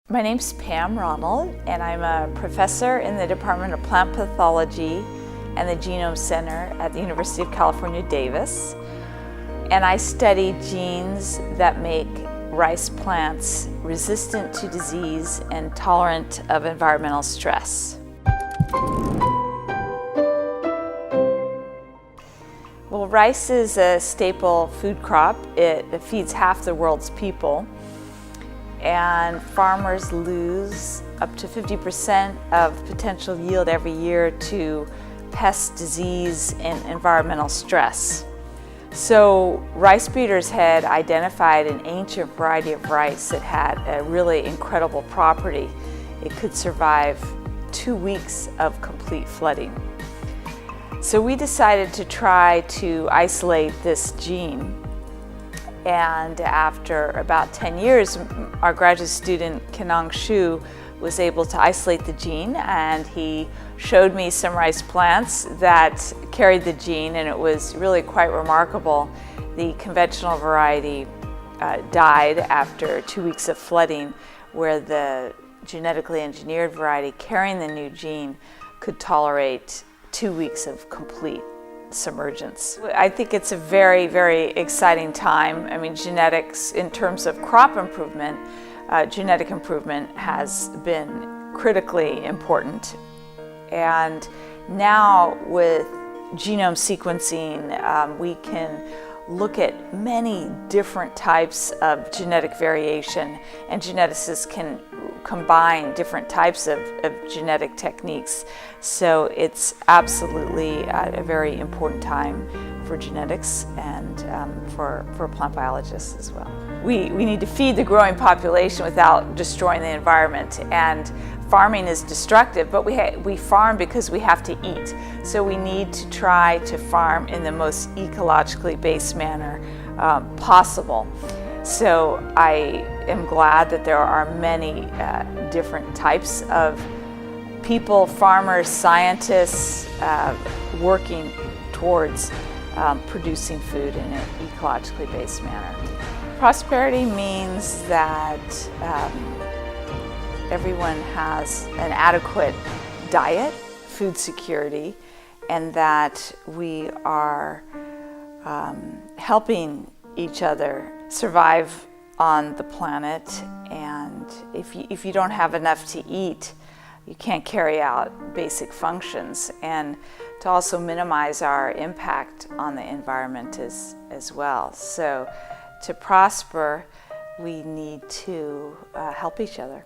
My name's Pam Ronald, and I'm a professor in the Department of Plant Pathology and the Genome Center at the University of California, Davis. And I study genes that make rice plants resistant to disease and tolerant of environmental stress. Well, rice is a staple food crop. It feeds half the world's people. And farmers lose up to 50% of potential yield every year to pest disease and environmental stress. So rice breeders had identified an ancient variety of rice that had a really incredible property. It could survive 2 weeks of complete flooding. So we decided to try to isolate this gene. And after about 10 years, our graduate student, Kenong Xu, was able to isolate the gene, and he showed me some rice plants that carried the gene, and it was really quite remarkable. The conventional variety died after 2 weeks of flooding, where the genetically engineered variety carrying the new gene could tolerate 2 weeks of complete submergence. I think it's a very, very exciting time. I mean, genetics, in terms of crop improvement, genetic improvement has been critically important. And now with genome sequencing, we can look at many different types of genetic variation, and geneticists can combine different types of genetic techniques. So it's absolutely a very important time for genetics and for plant biologists as well. We need to feed the growing population without destroying the environment, and farming is destructive, but we farm because we have to eat. So we need to try to farm in the most ecologically based manner possible. So I am glad that there are many different types of people, farmers, scientists, working towards producing food in an ecologically based manner. Prosperity means that everyone has an adequate diet, food security, and that we are helping each other survive on the planet. And if you don't have enough to eat, you can't carry out basic functions, and to also minimize our impact on the environment as well. So to prosper, we need to help each other.